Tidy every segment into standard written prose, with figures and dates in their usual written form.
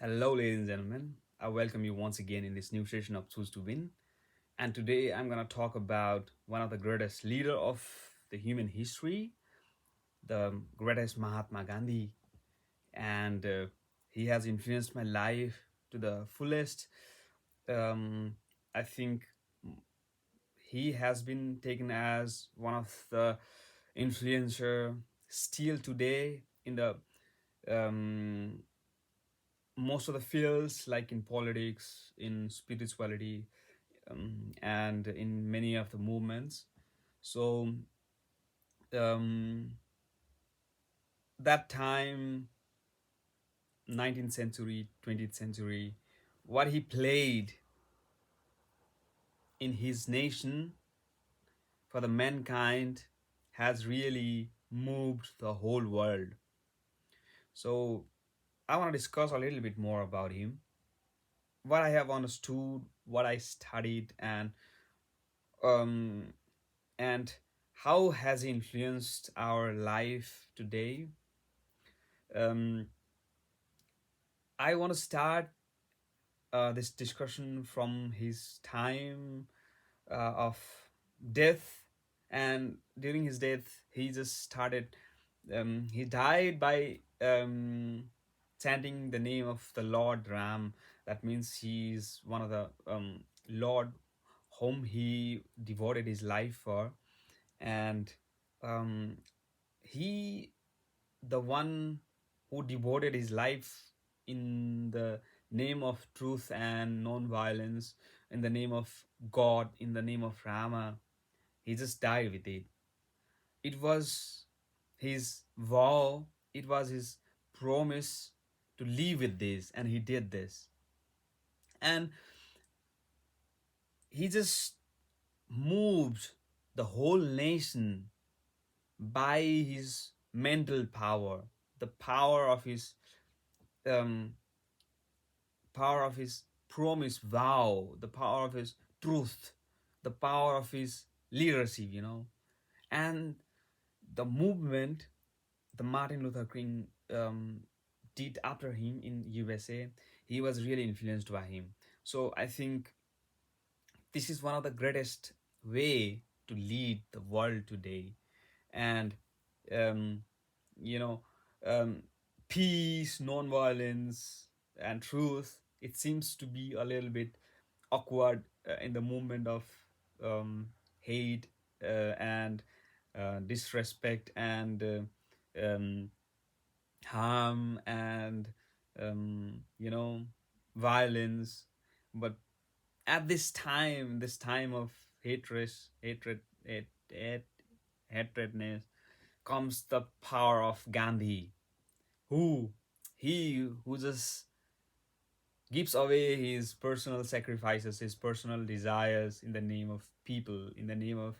Hello, ladies and gentlemen. I welcome you once again in this new session of Choose to Win. And today I'm going to talk about one of the greatest leader of the human history, the greatest Mahatma Gandhi. And he has influenced my life to the fullest. Um, I think he has been taken as one of the influencer still today in the um, most of the fields, like in politics, in spirituality, and in many of the movements. So um, that time, 19th century, 20th century, what he played in his nation for the mankind has really moved the whole world. So I want to discuss a little bit more about him, what I have understood, what I studied, um, and how has he influenced our life today. um, I want to start this discussion from his time of death. And during his death he just started, he died by chanting the name of the Lord Ram. That means he's one of the Lord whom he devoted his life for. And um, he the one who devoted his life in the name of truth and non-violence, in the name of God, in the name of Rama. He just died with it. It was his vow, it was his promise to live with this, and he did this. And he just moved the whole nation by his mental power, the um, power of his promise vow, the power of his truth, the power of his leadership. And the movement the Martin Luther King did after him in USA, he was really influenced by him. So I think this is one of the greatest way to lead the world today. And um, you know um, peace, non-violence, and truth, it seems to be a little bit awkward in the movement of hate and disrespect and harm and you know violence. But at this time of hatred hatred hate, hate, hatredness, comes the power of Gandhi, who who just gives away his personal sacrifices, his personal desires, in the name of people, in the name of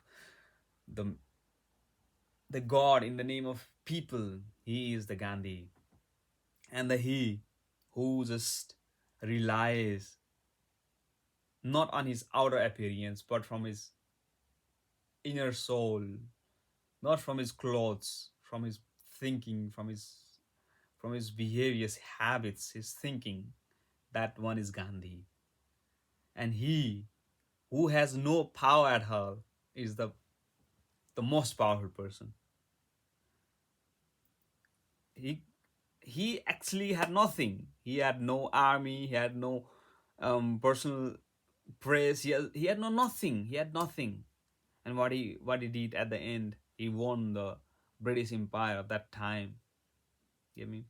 the God, in the name of people. He is the Gandhi. And the he who just relies not on his outer appearance but from his inner soul, not from his clothes, from his thinking, from his behaviors, habits, his thinking. That one is Gandhi. And he who has no power at all is the most powerful person. He he actually had nothing. He had no army. He had no personal praise. He had no nothing. He had nothing. And what he did at the end, he won the British Empire of that time. You get me?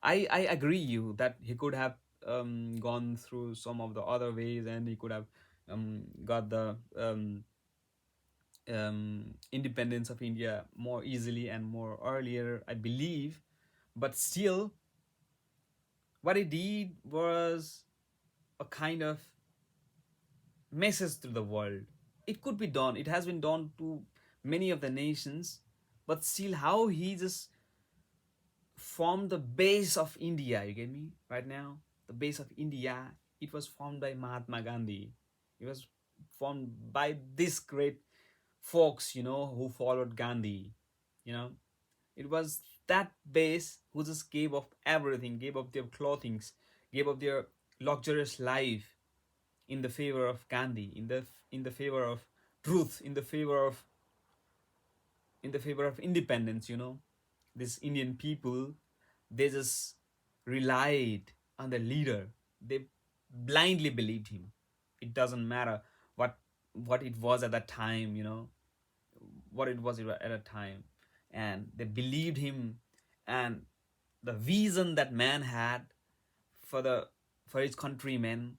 I agree you that he could have gone through some of the other ways, and he could have got the independence of India more easily and more earlier, I believe. But still, what he did was a kind of message to the world. It could be done. It has been done to many of the nations, but still, how he just formed the base of India. You get me? Right now, the base of India. It was formed by Mahatma Gandhi. It was formed by this great folks, who followed Gandhi. You know, it was that base who just gave up everything, gave up their clothing, gave up their luxurious life in the favor of Gandhi, in the favor of truth, in the favor of independence. This Indian people, they just relied on the leader. They blindly believed him. It doesn't matter what what it was at that time, what it was at a time, and they believed him, and the vision that man had for the for his countrymen,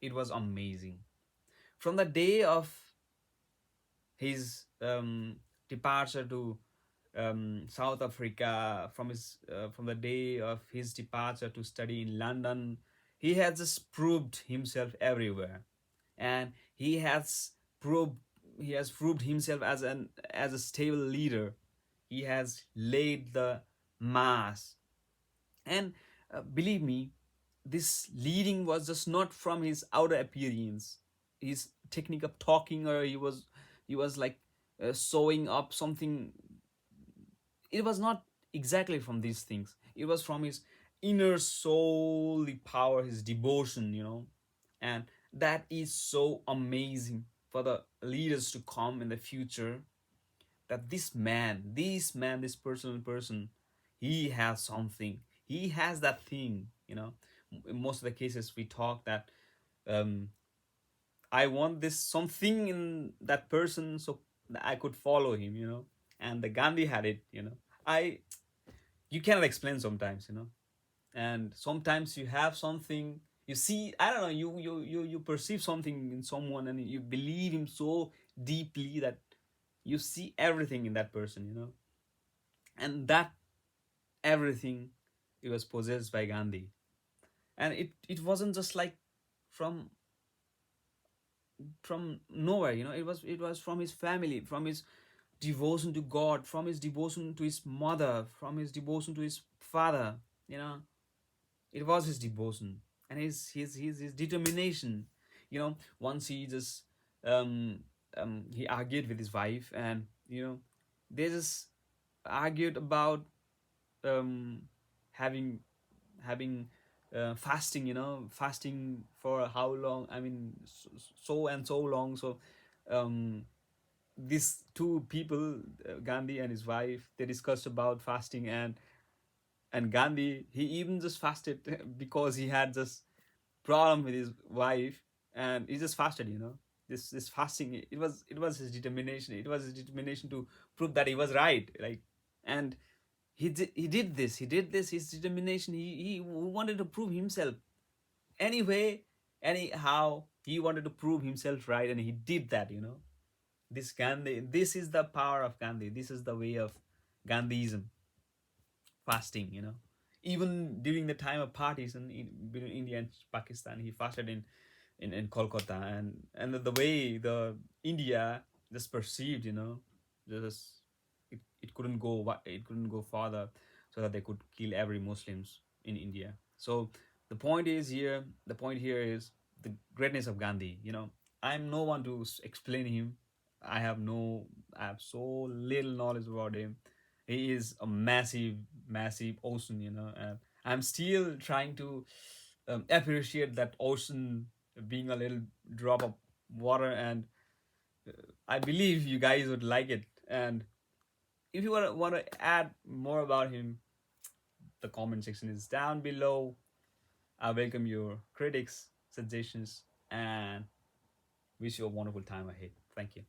it was amazing. From the day of his departure to South Africa, from the day of his departure to study in London, he has just proved himself everywhere, and proved he has proved himself as a stable leader. He has laid the mass, and believe me, this leading was just not from his outer appearance, his technique of talking, or he was like sewing up something. It was not exactly from these things. It was from his inner soul, the power, his devotion, and that is so amazing for the leaders to come in the future, that this personal person, he has something. He has that thing. In most of the cases, we talk that um, I want this something in that person, so that I could follow him. And the Gandhi had it. I You cannot explain sometimes. And sometimes you have something, you see, I don't know, you perceive something in someone, and you believe him so deeply that you see everything in that person. And that everything, it was possessed by Gandhi. And it wasn't just like from nowhere. It was from his family, from his devotion to God, from his devotion to his mother, from his devotion to his father. you know it was his devotion, and his determination. Once he just um he argued with his wife, and they just argued about um having having fasting, fasting for how long, I mean, so and so long. So um these two people, Gandhi and his wife, they discussed about fasting, and Gandhi, he even just fasted because he had just problem with his wife, and he just fasted. This fasting, it was his determination. It was his determination to prove that he was right. Like, and he did this. His determination. He wanted to prove himself anyway, anyhow. He wanted to prove himself right, and he did that. This Gandhi. This is the power of Gandhi. This is the way of Gandhism, fasting. Even during the time of parties between India and Pakistan, he fasted in Kolkata, and the way the India just perceived, just it couldn't go farther, so that they could kill every Muslims in India. So the point here is the greatness of Gandhi. I'm no one to explain him. I have so little knowledge about him. He is a massive, massive ocean, and I'm still trying to appreciate that ocean being a little drop of water, and I believe you guys would like it. And if you want to add more about him, the comment section is down below. I welcome your critics, suggestions, and wish you a wonderful time ahead. Thank you.